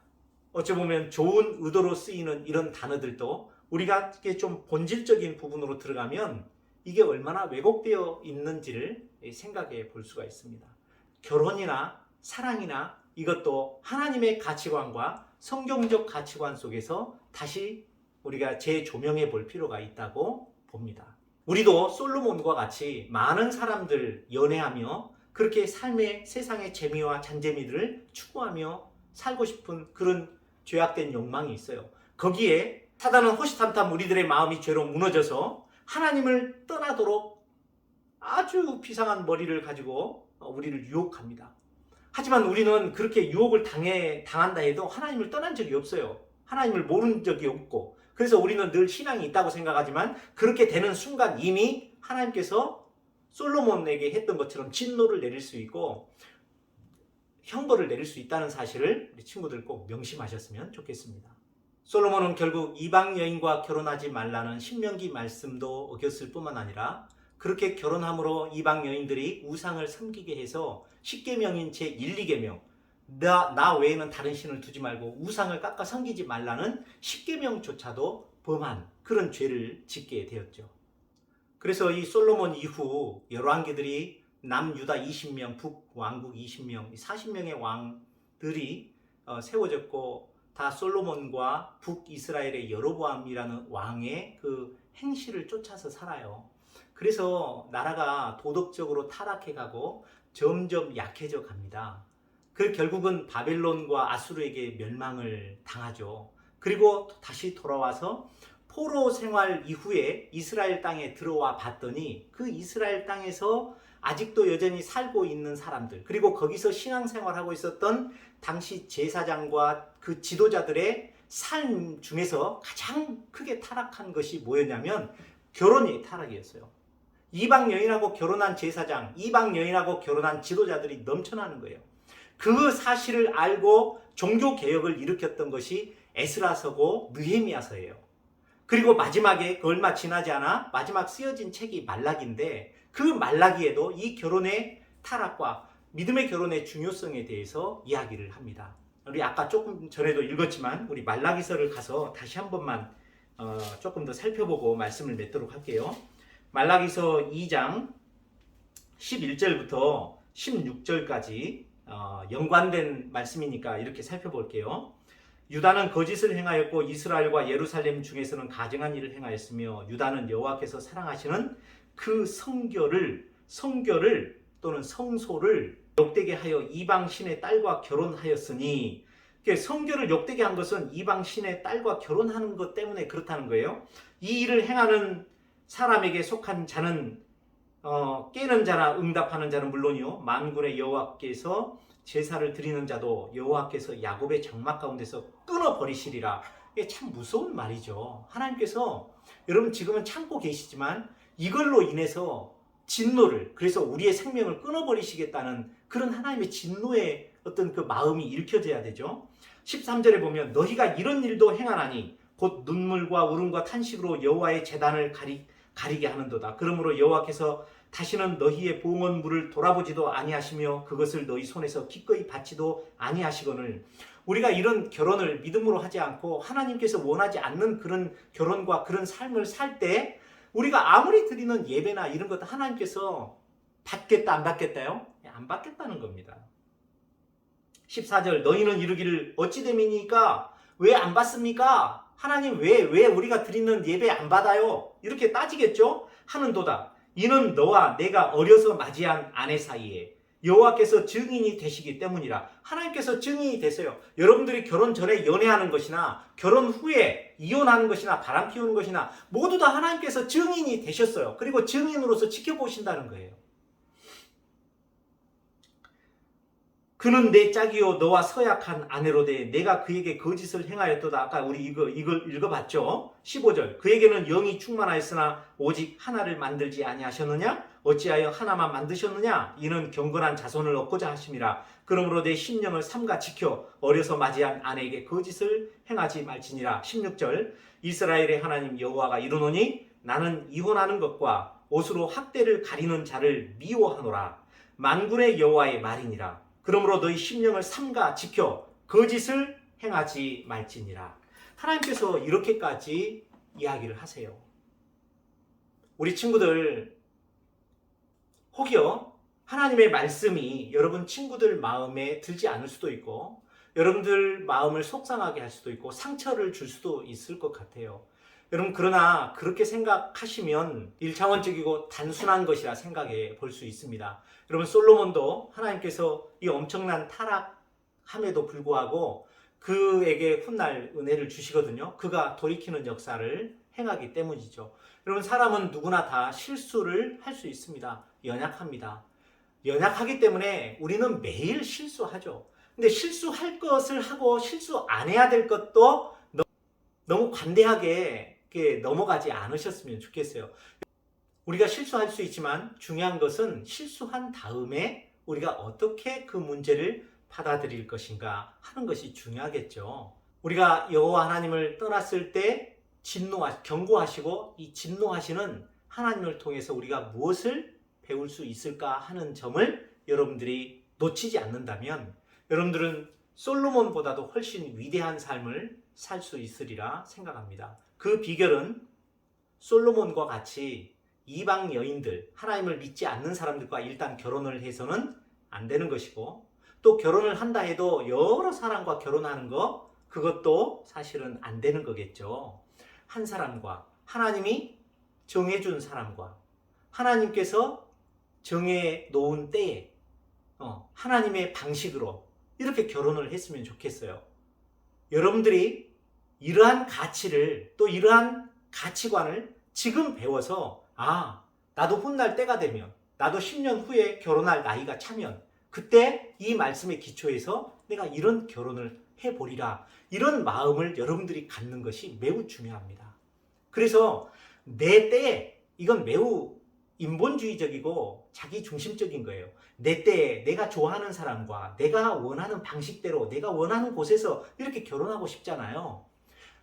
어찌 보면 좋은 의도로 쓰이는 이런 단어들도 우리가 좀 본질적인 부분으로 들어가면 이게 얼마나 왜곡되어 있는지를 생각해 볼 수가 있습니다. 결혼이나 사랑이나 이것도 하나님의 가치관과 성경적 가치관 속에서 다시 우리가 재조명해 볼 필요가 있다고 봅니다. 우리도 솔로몬과 같이 많은 사람들 연애하며 그렇게 삶의 세상의 재미와 잔재미들을 추구하며 살고 싶은 그런 죄악된 욕망이 있어요. 거기에 사단은 호시탐탐 우리들의 마음이 죄로 무너져서 하나님을 떠나도록 아주 비상한 머리를 가지고 우리를 유혹합니다. 하지만 우리는 그렇게 유혹을 당한다 해도 하나님을 떠난 적이 없어요. 하나님을 모른 적이 없고 그래서 우리는 늘 신앙이 있다고 생각하지만 그렇게 되는 순간 이미 하나님께서 솔로몬에게 했던 것처럼 진노를 내릴 수 있고 형벌을 내릴 수 있다는 사실을 우리 친구들 꼭 명심하셨으면 좋겠습니다. 솔로몬은 결국 이방 여인과 결혼하지 말라는 신명기 말씀도 어겼을 뿐만 아니라 그렇게 결혼함으로 이방 여인들이 우상을 섬기게 해서 10계명인 제 1, 2계명 나 외에는 다른 신을 두지 말고 우상을 깎아 섬기지 말라는 10계명조차도 범한 그런 죄를 짓게 되었죠. 그래서 이 솔로몬 이후 열왕기들이 남유다 20명, 북왕국 20명, 40명의 왕들이 세워졌고 다 솔로몬과 북이스라엘의 여로보암이라는 왕의 그 행실을 쫓아서 살아요. 그래서 나라가 도덕적으로 타락해가고 점점 약해져 갑니다. 그 결국은 바벨론과 아수르에게 멸망을 당하죠. 그리고 다시 돌아와서 포로 생활 이후에 이스라엘 땅에 들어와 봤더니 그 이스라엘 땅에서 아직도 여전히 살고 있는 사람들, 그리고 거기서 신앙생활하고 있었던 당시 제사장과 그 지도자들의 삶 중에서 가장 크게 타락한 것이 뭐였냐면 결혼이 타락이었어요. 이방 여인하고 결혼한 제사장, 이방 여인하고 결혼한 지도자들이 넘쳐나는 거예요. 그 사실을 알고 종교 개혁을 일으켰던 것이 에스라서고 느헤미야서예요. 그리고 마지막에 얼마 지나지 않아 마지막 쓰여진 책이 말라기인데, 그 말라기에도 이 결혼의 타락과 믿음의 결혼의 중요성에 대해서 이야기를 합니다. 우리 아까 조금 전에도 읽었지만 우리 말라기서를 가서 다시 한 번만 조금 더 살펴보고 말씀을 맺도록 할게요. 말라기서 2장 11절부터 16절까지 연관된 말씀이니까 이렇게 살펴볼게요. 유다는 거짓을 행하였고 이스라엘과 예루살렘 중에서는 가증한 일을 행하였으며 유다는 여호와께서 사랑하시는 그 성결을 또는 성소를 욕되게 하여 이방 신의 딸과 결혼하였으니, 성결을 욕되게 한 것은 이방 신의 딸과 결혼하는 것 때문에 그렇다는 거예요. 이 일을 행하는 사람에게 속한 자는 깨는 자나 응답하는 자는 물론이요 만군의 여호와께서 제사를 드리는 자도 여호와께서 야곱의 장막 가운데서 끊어버리시리라. 이게 참 무서운 말이죠. 하나님께서 여러분 지금은 참고 계시지만 이걸로 인해서 진노를, 그래서 우리의 생명을 끊어버리시겠다는 그런 하나님의 진노의 어떤 그 마음이 일으켜져야 되죠. 13절에 보면 너희가 이런 일도 행하나니 곧 눈물과 울음과 탄식으로 여호와의 제단을 가리게 하는도다. 그러므로 여호와께서 다시는 너희의 봉헌물을 돌아보지도 아니하시며 그것을 너희 손에서 기꺼이 받지도 아니하시거늘. 우리가 이런 결혼을 믿음으로 하지 않고 하나님께서 원하지 않는 그런 결혼과 그런 삶을 살 때 우리가 아무리 드리는 예배나 이런 것도 하나님께서 받겠다 안 받겠다요? 안 받겠다는 겁니다. 14절 너희는 이르기를 어찌 됨이니까 왜 안 받습니까? 하나님 왜 우리가 드리는 예배 안 받아요? 이렇게 따지겠죠? 하는도다. 이는 너와 내가 어려서 맞이한 아내 사이에 여호와께서 증인이 되시기 때문이라. 하나님께서 증인이 되세요. 여러분들이 결혼 전에 연애하는 것이나 결혼 후에 이혼하는 것이나 바람 피우는 것이나 모두 다 하나님께서 증인이 되셨어요. 그리고 증인으로서 지켜보신다는 거예요. 그는 내 짝이요 너와 서약한 아내로 돼 내가 그에게 거짓을 행하였도다. 아까 우리 이걸 읽어봤죠. 15절 그에게는 영이 충만하였으나 오직 하나를 만들지 아니하셨느냐? 어찌하여 하나만 만드셨느냐? 이는 경건한 자손을 얻고자 하심이라. 그러므로 내 심령을 삼가 지켜 어려서 맞이한 아내에게 거짓을 행하지 말지니라. 16절 이스라엘의 하나님 여호와가 이르노니 나는 이혼하는 것과 옷으로 학대를 가리는 자를 미워하노라. 만군의 여호와의 말이니라. 그러므로 너희 심령을 삼가 지켜 거짓을 행하지 말지니라. 하나님께서 이렇게까지 이야기를 하세요. 우리 친구들 혹여 하나님의 말씀이 여러분 친구들 마음에 들지 않을 수도 있고 여러분들 마음을 속상하게 할 수도 있고 상처를 줄 수도 있을 것 같아요. 여러분 그러나 그렇게 생각하시면 1차원적이고 단순한 것이라 생각해 볼 수 있습니다. 여러분 솔로몬도 하나님께서 이 엄청난 타락함에도 불구하고 그에게 훗날 은혜를 주시거든요. 그가 돌이키는 역사를 행하기 때문이죠. 여러분 사람은 누구나 다 실수를 할 수 있습니다. 연약합니다. 연약하기 때문에 우리는 매일 실수하죠. 근데 실수할 것을 하고 실수 안 해야 될 것도 너무 관대하게 넘어가지 않으셨으면 좋겠어요. 우리가 실수할 수 있지만 중요한 것은 실수한 다음에 우리가 어떻게 그 문제를 받아들일 것인가 하는 것이 중요하겠죠. 우리가 여호와 하나님을 떠났을 때 경고하시고 이 진노하시는 하나님을 통해서 우리가 무엇을 배울 수 있을까 하는 점을 여러분들이 놓치지 않는다면 여러분들은 솔로몬보다도 훨씬 위대한 삶을 살 수 있으리라 생각합니다. 그 비결은 솔로몬과 같이 이방 여인들, 하나님을 믿지 않는 사람들과 일단 결혼을 해서는 안 되는 것이고 또 결혼을 한다 해도 여러 사람과 결혼하는 거 그것도 사실은 안 되는 거겠죠. 한 사람과 하나님이 정해준 사람과 하나님께서 정해 놓은 때에 하나님의 방식으로 이렇게 결혼을 했으면 좋겠어요. 여러분들이 이러한 가치를, 또 이러한 가치관을 지금 배워서 나도 훗날 때가 되면, 나도 10년 후에 결혼할 나이가 차면 그때 이 말씀의 기초에서 내가 이런 결혼을 해보리라, 이런 마음을 여러분들이 갖는 것이 매우 중요합니다. 그래서 내 때에, 이건 매우 인본주의적이고 자기중심적인 거예요. 내 때에 내가 좋아하는 사람과 내가 원하는 방식대로 내가 원하는 곳에서 이렇게 결혼하고 싶잖아요.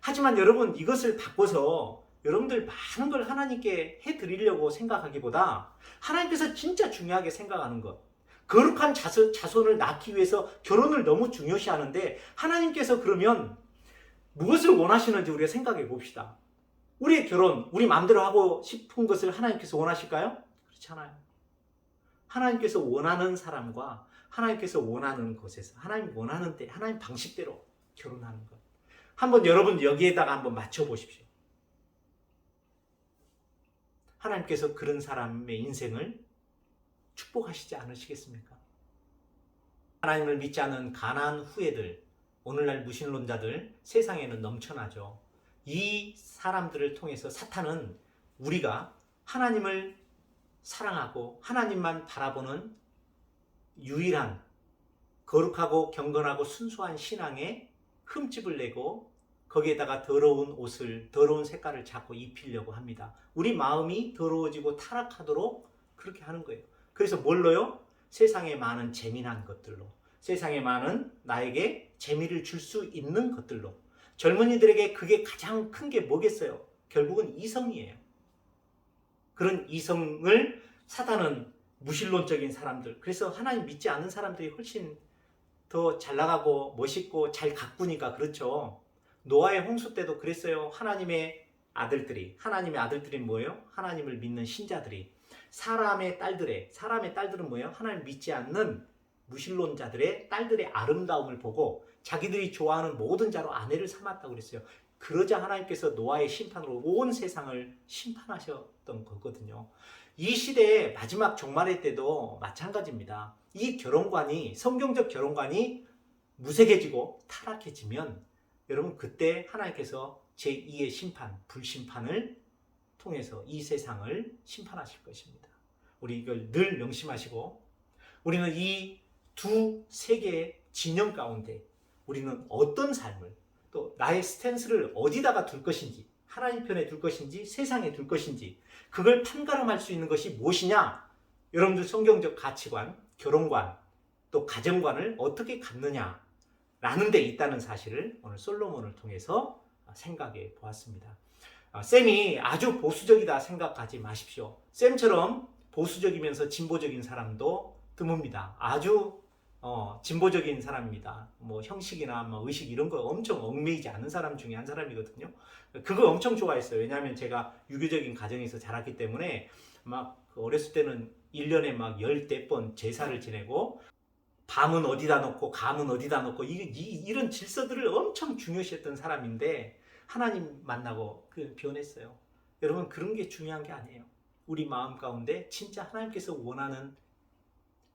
하지만 여러분, 이것을 바꿔서 여러분들 많은 걸 하나님께 해드리려고 생각하기보다 하나님께서 진짜 중요하게 생각하는 것, 거룩한 자손을 낳기 위해서 결혼을 너무 중요시하는데, 하나님께서 그러면 무엇을 원하시는지 우리가 생각해 봅시다. 우리의 결혼, 우리 마음대로 하고 싶은 것을 하나님께서 원하실까요? 그렇지 않아요. 하나님께서 원하는 사람과 하나님께서 원하는 곳에서, 하나님 원하는 때, 하나님 방식대로 결혼하는 것. 한번 여러분 여기에다가 한번 맞춰 보십시오. 하나님께서 그런 사람의 인생을 축복하시지 않으시겠습니까? 하나님을 믿지 않는 가난한 후예들, 오늘날 무신론자들 세상에는 넘쳐나죠. 이 사람들을 통해서 사탄은 우리가 하나님을 사랑하고 하나님만 바라보는 유일한 거룩하고 경건하고 순수한 신앙에 흠집을 내고 거기에다가 더러운 옷을, 더러운 색깔을 자꾸 입히려고 합니다. 우리 마음이 더러워지고 타락하도록 그렇게 하는 거예요. 그래서 뭘로요? 세상에 많은 재미난 것들로, 세상에 많은 나에게 재미를 줄 수 있는 것들로. 젊은이들에게 그게 가장 큰 게 뭐겠어요? 결국은 이성이에요. 그런 이성을 사단은 무신론적인 사람들, 그래서 하나님 믿지 않는 사람들이 훨씬 더 잘 나가고 멋있고 잘 가꾸니까 그렇죠. 노아의 홍수 때도 그랬어요. 하나님의 아들들이 뭐예요? 하나님을 믿는 신자들이 사람의 딸들은 뭐예요? 하나님 믿지 않는 무신론자들의 딸들의 아름다움을 보고 자기들이 좋아하는 모든 자로 아내를 삼았다고 그랬어요. 그러자 하나님께서 노아의 심판으로 온 세상을 심판하셨던 거거든요. 이 시대의 마지막 종말의 때도 마찬가지입니다. 이 결혼관이, 성경적 결혼관이 무색해지고 타락해지면 여러분, 그때 하나님께서 제2의 심판, 불심판을 통해서 이 세상을 심판하실 것입니다. 우리 이걸 늘 명심하시고, 우리는 이 두 세계의 진영 가운데 우리는 어떤 삶을, 또 나의 스탠스를 어디다가 둘 것인지, 하나님 편에 둘 것인지 세상에 둘 것인지, 그걸 판가름할 수 있는 것이 무엇이냐? 여러분들 성경적 가치관, 결혼관, 또 가정관을 어떻게 갖느냐 라는 데 있다는 사실을 오늘 솔로몬을 통해서 생각해 보았습니다. 쌤이 아주 보수적이다 생각하지 마십시오. 쌤처럼 보수적이면서 진보적인 사람도 드뭅니다. 아주 진보적인 사람입니다. 뭐 형식이나 뭐 의식 이런 거 엄청 얽매이지 않은 사람 중에 한 사람이거든요. 그걸 엄청 좋아했어요. 왜냐하면 제가 유교적인 가정에서 자랐기 때문에 막 어렸을 때는 1년에 막 10번 제사를 지내고, 밤은 어디다 놓고 감은 어디다 놓고 이런 질서들을 엄청 중요시했던 사람인데 하나님 만나고 변했어요. 여러분, 그런 게 중요한 게 아니에요. 우리 마음 가운데 진짜 하나님께서 원하는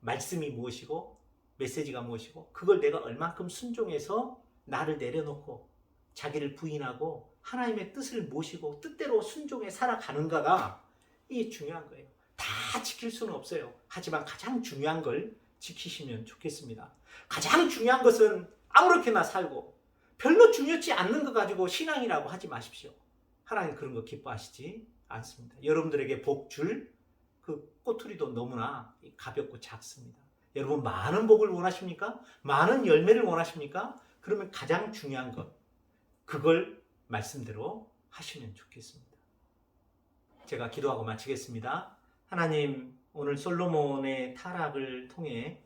말씀이 무엇이고 메시지가 무엇이고, 그걸 내가 얼만큼 순종해서 나를 내려놓고 자기를 부인하고 하나님의 뜻을 모시고 뜻대로 순종해 살아가는가가 이게 중요한 거예요. 다 지킬 수는 없어요. 하지만 가장 중요한 걸 지키시면 좋겠습니다. 가장 중요한 것은 아무렇게나 살고 별로 중요치 않는 거 가지고 신앙이라고 하지 마십시오. 하나님 그런 거 기뻐하시지 않습니다. 여러분들에게 복 줄 그 꼬투리도 너무나 가볍고 작습니다. 여러분, 많은 복을 원하십니까? 많은 열매를 원하십니까? 그러면 가장 중요한 것, 그걸 말씀대로 하시면 좋겠습니다. 제가 기도하고 마치겠습니다. 하나님, 오늘 솔로몬의 타락을 통해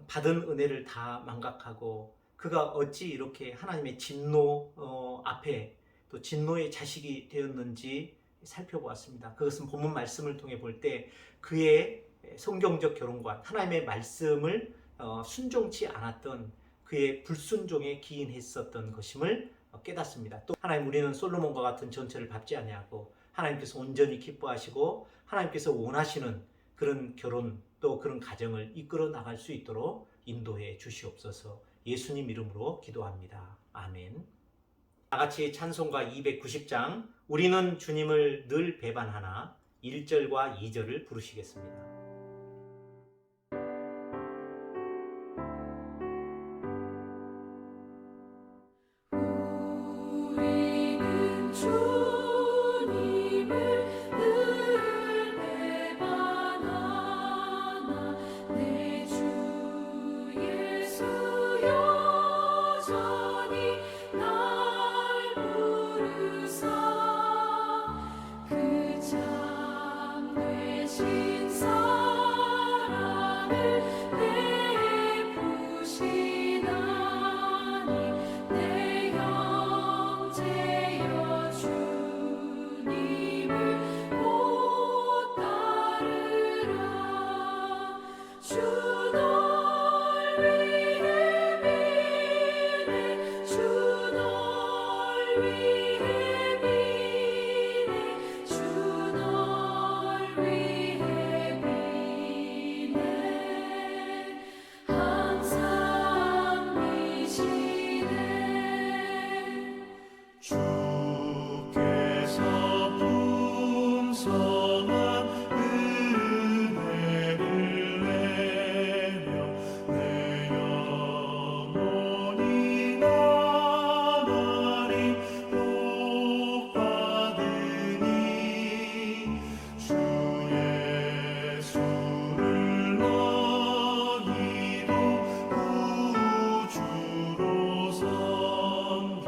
받은 은혜를 다 망각하고 그가 어찌 이렇게 하나님의 진노 앞에 또 진노의 자식이 되었는지 살펴보았습니다. 그것은 본문 말씀을 통해 볼 때 그의 성경적 결혼관, 하나님의 말씀을 순종치 않았던 그의 불순종에 기인했었던 것임을 깨닫습니다. 또 하나님, 우리는 솔로몬과 같은 전체를 밟지 아니하고 하나님께서 온전히 기뻐하시고 하나님께서 원하시는 그런 결혼 또 그런 가정을 이끌어 나갈 수 있도록 인도해 주시옵소서. 예수님 이름으로 기도합니다. 아멘. 다 같이 찬송가 290장 우리는 주님을 늘 배반하나 1절과 2절을 부르시겠습니다. 우리는 주님을 늘 배반하나 내 주 예수 여전히 날 부르사 그 참 되신 사랑을 베푸시나니 내 형제여 주님을 못 따르라 주 널 위해 비네 주 널 위해 비네 주 널 위해 비네 항상 미시네 주께서 풍성한 은혜를 내려 내 영혼이 나날이 복받으니 주 예수를 너희도 구주로 섬겨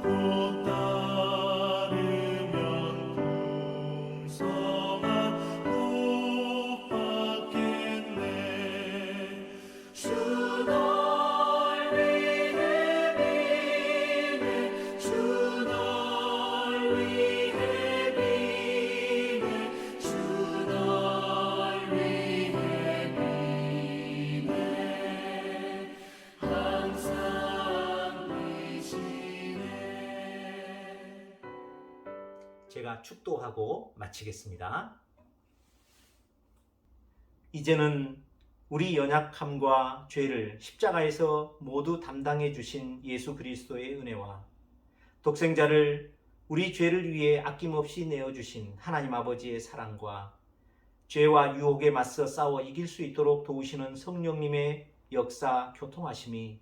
곧 따르면 풍성한 복 받겠네 주 널 위해 비네 주 널 위해 비네 주 널 위해 비네 항상 미시네 제가 축도하고 마치겠습니다. 이제는 우리 연약함과 죄를 십자가에서 모두 담당해 주신 예수 그리스도의 은혜와 독생자를 우리 죄를 위해 아낌없이 내어주신 하나님 아버지의 사랑과 죄와 유혹에 맞서 싸워 이길 수 있도록 도우시는 성령님의 역사 교통하심이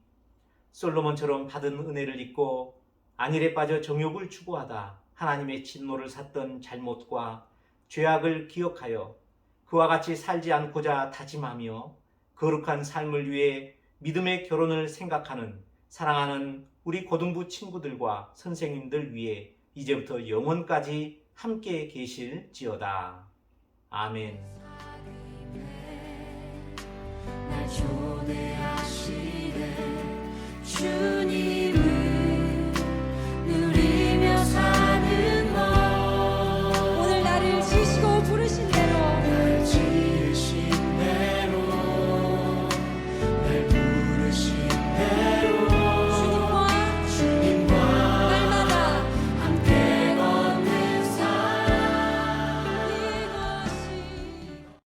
솔로몬처럼 받은 은혜를 잊고 안일에 빠져 정욕을 추구하다 하나님의 진노를 샀던 잘못과 죄악을 기억하여 그와 같이 살지 않고자 다짐하며 거룩한 삶을 위해 믿음의 결혼을 생각하는 사랑하는 우리 고등부 친구들과 선생님들 위해 이제부터 영원까지 함께 계실지어다. 아멘. 날 초대하시네 주